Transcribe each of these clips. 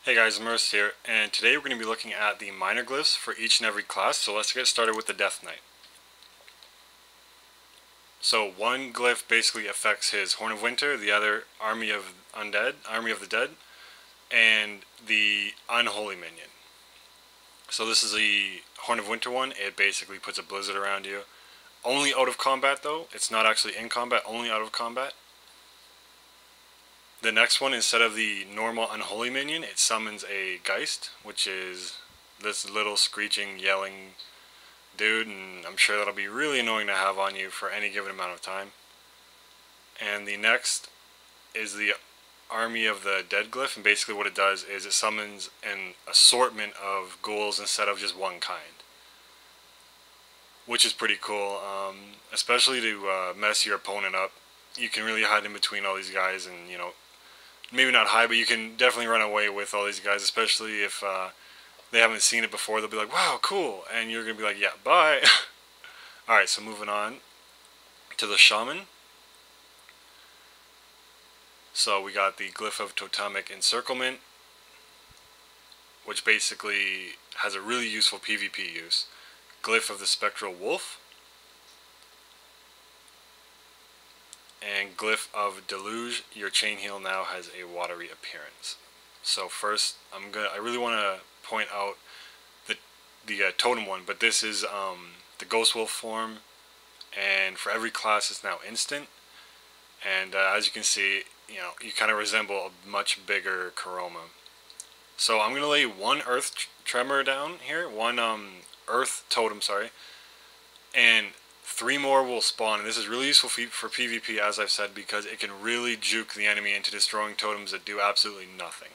Hey guys, Merce here, and today we're going to be looking at the minor glyphs for each and every class, so let's get started with the Death Knight. So one glyph basically affects his Horn of Winter, the other Army of Undead, Army of the Dead, and the Unholy Minion. So this is the Horn of Winter one. It basically puts a blizzard around you. Only out of combat though, it's not actually in combat, only out of combat. The next one, instead of the normal Unholy Minion, it summons a Geist, which is this little screeching, yelling dude, and I'm sure that'll be really annoying to have on you for any given amount of time. And the next is the Army of the Dead glyph, and basically what it does is it summons an assortment of ghouls instead of just one kind, which is pretty cool, especially to mess your opponent up. You can really hide in between all these guys and, maybe not hide, but you can definitely run away with all these guys, especially if they haven't seen it before. They'll be like, wow, cool, and you're going to be like, yeah, bye. Alright, so moving on to the Shaman. So we got the Glyph of Totemic Encirclement, which basically has a really useful PvP use. Glyph of the Spectral Wolf, and Glyph of Deluge. Your chain heal now has a watery appearance. So first, I really want to point out the totem one, but this is the Ghost Wolf form, and for every class it's now instant. And as you can see, you kind of resemble a much bigger Karoma. So I'm gonna lay one Earth Tremor down here, one Earth Totem, sorry, and 3 more will spawn. And this is really useful for PvP, as I've said, because it can really juke the enemy into destroying totems that do absolutely nothing.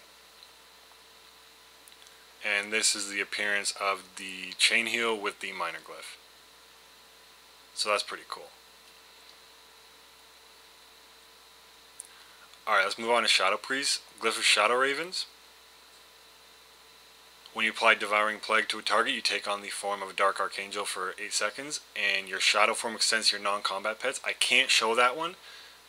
And this is the appearance of the chain heal with the minor glyph. So that's pretty cool. Alright, let's move on to Shadow Priest. Glyph of Shadow Ravens. When you apply Devouring Plague to a target, you take on the form of a Dark Archangel for 8 seconds, and your Shadow form extends to your non-combat pets. I can't show that one,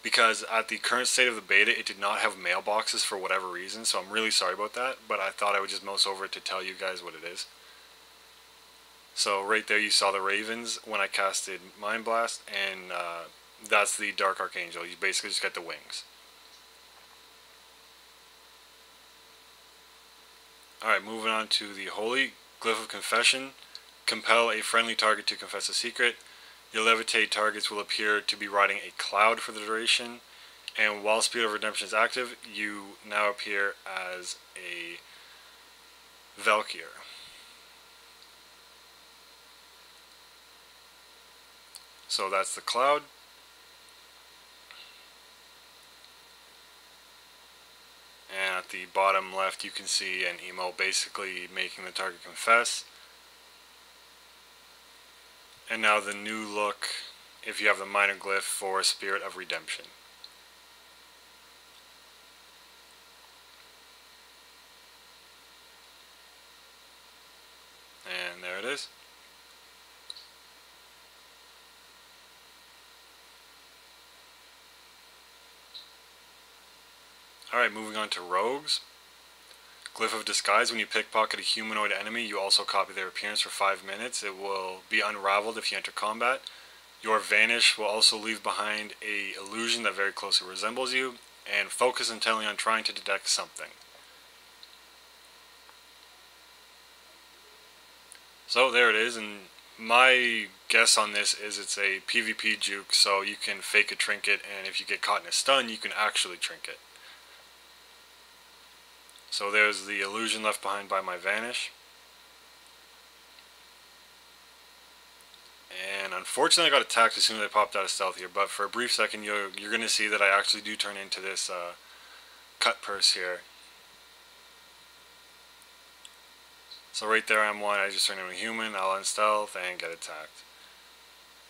because at the current state of the beta, it did not have mailboxes for whatever reason, so I'm really sorry about that, but I thought I would just mouse over it to tell you guys what it is. So right there you saw the ravens when I casted Mind Blast, and that's the Dark Archangel. You basically just get the wings. Alright, moving on to the Holy. Glyph of Confession. Compel a friendly target to confess a secret. Your levitate targets will appear to be riding a cloud for the duration, and while Spirit of Redemption is active, you now appear as a Valkyr. So that's the cloud. And at the bottom left you can see an emote basically making the target confess. And now the new look if you have the minor glyph for Spirit of Redemption. And there it is. Alright, moving on to Rogues. Glyph of Disguise. When you pickpocket a humanoid enemy, you also copy their appearance for 5 minutes. It will be unraveled if you enter combat. Your Vanish will also leave behind a illusion that very closely resembles you, and focus intently on trying to detect something. So there it is, and my guess on this is it's a PvP juke, so you can fake a trinket, and if you get caught in a stun, you can actually trinket. So there's the illusion left behind by my Vanish. And unfortunately I got attacked as soon as I popped out of stealth here, but for a brief second you're going to see that I actually do turn into this cut purse here. So right there I'm one, I just turn into a human, I'll unstealth and get attacked.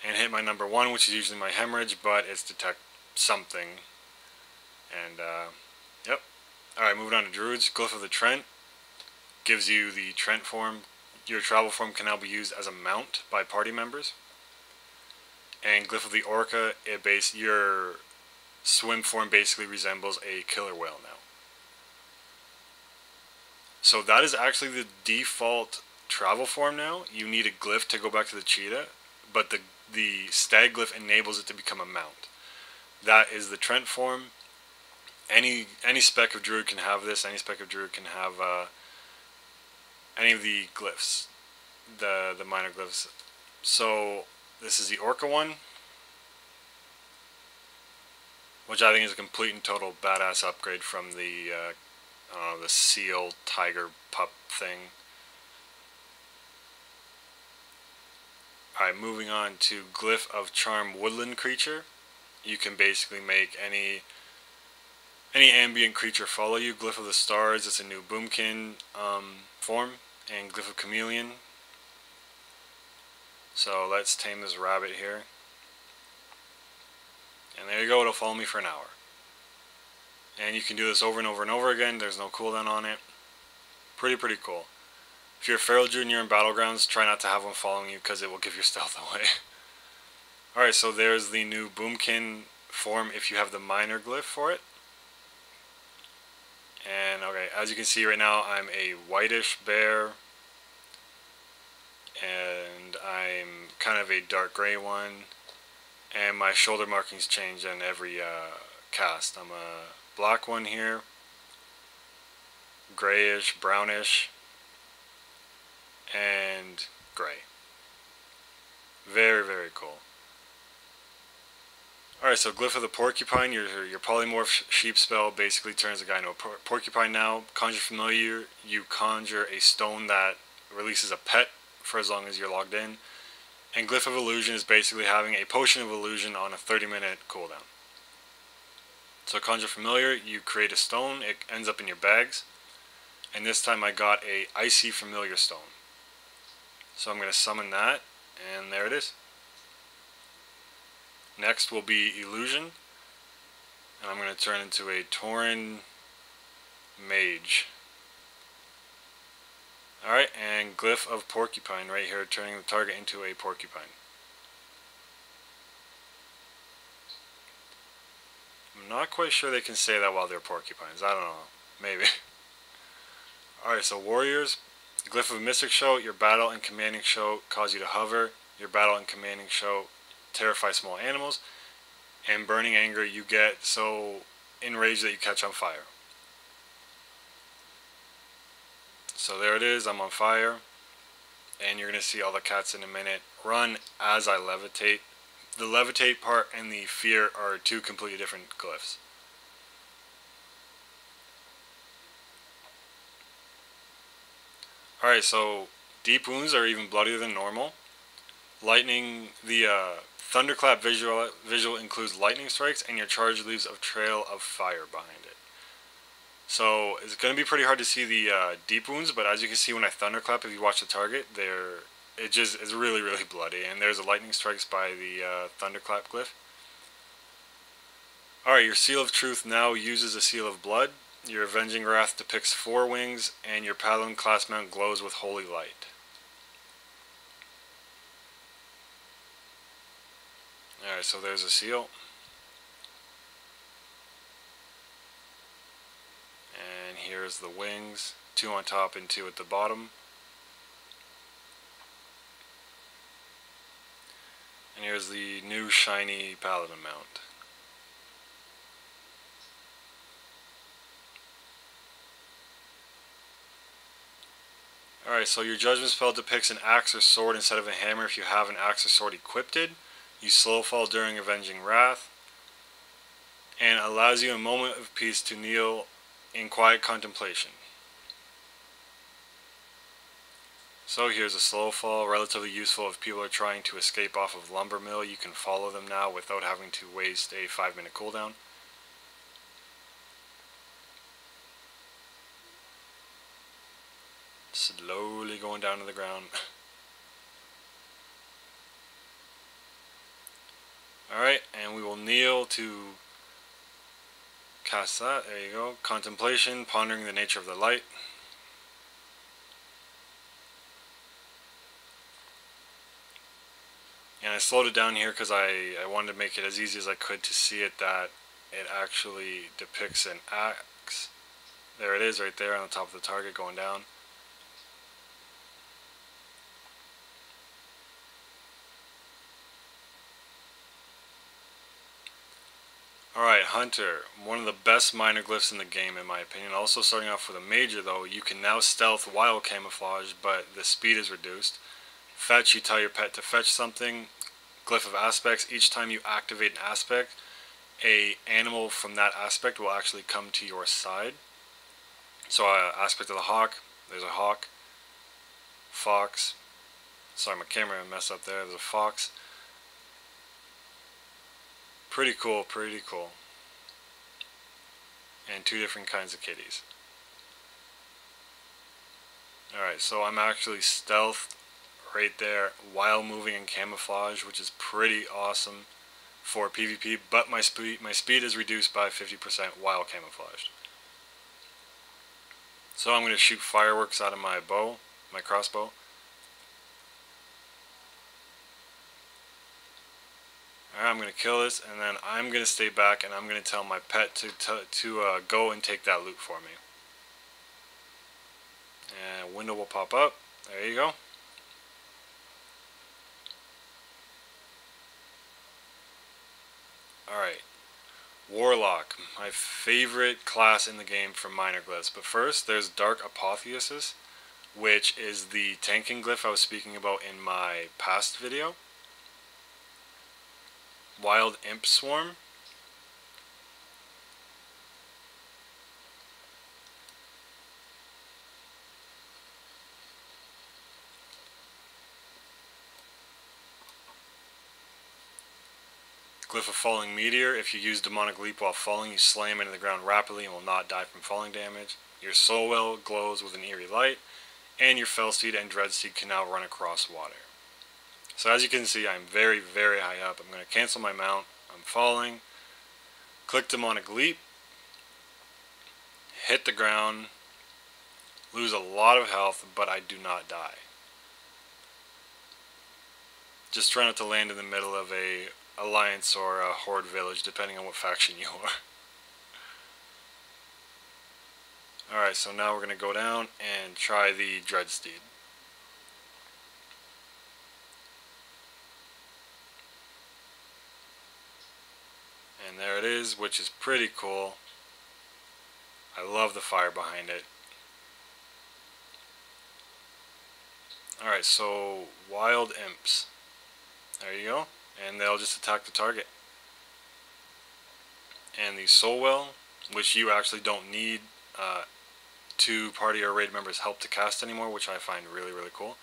And hit my number 1, which is usually my hemorrhage, but it's detect something. And yep. Alright, moving on to Druids. Glyph of the Trent gives you the Trent form. Your travel form can now be used as a mount by party members. And Glyph of the Orca, your swim form basically resembles a killer whale now. So that is actually the default travel form now. You need a glyph to go back to the cheetah, but the stag glyph enables it to become a mount. That is the Trent form. Any spec of Druid can have this. Any spec of Druid can have any of the glyphs, the minor glyphs. So this is the Orca one, which I think is a complete and total badass upgrade from the the seal tiger pup thing. Alright, moving on to Glyph of Charm Woodland Creature. You can basically make any ambient creature follow you. Glyph of the Stars, it's a new Boomkin form, and Glyph of Chameleon. So let's tame this rabbit here. And there you go, it'll follow me for an hour. And you can do this over and over and over again, there's no cooldown on it. Pretty cool. If you're a Feral Druid and you're in Battlegrounds, try not to have one following you because it will give your stealth away. Alright, so there's the new Boomkin form if you have the minor glyph for it. And okay, as you can see right now, I'm a whitish bear. And I'm kind of a dark gray one. And my shoulder markings change in every cast. I'm a black one here. Grayish, brownish. And gray. Very cool. Alright, so Glyph of the Porcupine, your polymorph sheep spell basically turns the guy into a porcupine now. Conjure Familiar, you conjure a stone that releases a pet for as long as you're logged in. And Glyph of Illusion is basically having a potion of illusion on a 30-minute cooldown. So Conjure Familiar, you create a stone, it ends up in your bags. And this time I got a Icy Familiar stone. So I'm going to summon that, and there it is. Next will be Illusion, and I'm going to turn into a Tauren Mage. Alright, and Glyph of Porcupine right here, turning the target into a porcupine. I'm not quite sure they can say that while they're porcupines, I don't know, maybe. Alright, so Warriors, Glyph of Mystic Show, your battle and commanding show cause you to hover, your battle and commanding show terrify small animals, and Burning Anger, you get so enraged that you catch on fire. So there it is, I'm on fire, and you're going to see all the cats in a minute. Run as I levitate. The levitate part and the fear are two completely different glyphs. Alright, so deep wounds are even bloodier than normal. Lightning, the thunderclap visual includes lightning strikes, and your charge leaves a trail of fire behind it. So it's going to be pretty hard to see the deep wounds, but as you can see when I thunderclap, if you watch the target, it just is really bloody. And there's a lightning strikes by the thunderclap glyph. Alright, your Seal of Truth now uses a Seal of Blood. Your Avenging Wrath depicts 4 wings, and your Paladin class mount glows with holy light. Alright, so there's a seal. And here's the wings, 2 on top and 2 at the bottom. And here's the new shiny Paladin mount. Alright, so your Judgment spell depicts an axe or sword instead of a hammer if you have an axe or sword equipped. You slow fall during Avenging Wrath, and allows you a moment of peace to kneel in quiet contemplation. So here's a slow fall, relatively useful if people are trying to escape off of Lumber Mill. You can follow them now without having to waste a 5-minute cooldown. Slowly going down to the ground. Alright, and we will kneel to cast that. There you go. Contemplation, pondering the nature of the light. And I slowed it down here because I wanted to make it as easy as I could to see it, that it actually depicts an axe. There it is right there on the top of the target going down. Alright, Hunter. One of the best minor glyphs in the game in my opinion. Also starting off with a major though, you can now stealth while camouflage, but the speed is reduced. Fetch, you tell your pet to fetch something. Glyph of aspects, each time you activate an aspect, a animal from that aspect will actually come to your side. So aspect of the hawk, there's a hawk. Fox, sorry my camera messed up there, there's a fox. Pretty cool, pretty cool. And two different kinds of kitties. Alright, so I'm actually stealth right there while moving in camouflage, which is pretty awesome for PvP, but my speed is reduced by 50% while camouflaged. So I'm going to shoot fireworks out of my bow, my crossbow. Alright, I'm going to kill this, and then I'm going to stay back, and I'm going to tell my pet to go and take that loot for me. And a window will pop up. There you go. Alright, Warlock, my favorite class in the game for minor glyphs. But first, there's Dark Apotheosis, which is the tanking glyph I was speaking about in my past video. Wild Imp Swarm. Glyph of Falling Meteor. If you use Demonic Leap while falling, you slam into the ground rapidly and will not die from falling damage. Your Soul Well glows with an eerie light, and your Fellsteed and Dreadsteed can now run across water. So as you can see, I'm very, very high up. I'm going to cancel my mount. I'm falling. Click Demonic Leap. Hit the ground. Lose a lot of health, but I do not die. Just try not to land in the middle of a alliance or a horde village, depending on what faction you are. Alright, so now we're going to go down and try the Dreadsteed. And there it is, which is pretty cool. I love the fire behind it. Alright, so Wild Imps. There you go. And they'll just attack the target. And the Soul Well, which you actually don't need two party or raid members' help to cast anymore, which I find really, really cool.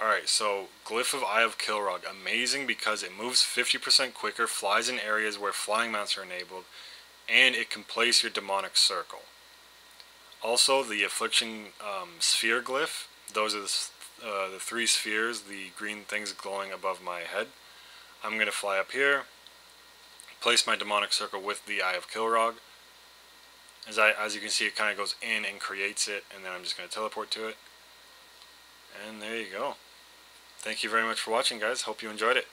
Alright, so Glyph of Eye of Kilrog. Amazing because it moves 50% quicker, flies in areas where flying mounts are enabled, and it can place your demonic circle. Also, the Affliction Sphere Glyph. Those are the three spheres, the green things glowing above my head. I'm going to fly up here, place my demonic circle with the Eye of Kilrog. As you can see, it kind of goes in and creates it, and then I'm just going to teleport to it. And there you go. Thank you very much for watching, guys. Hope you enjoyed it.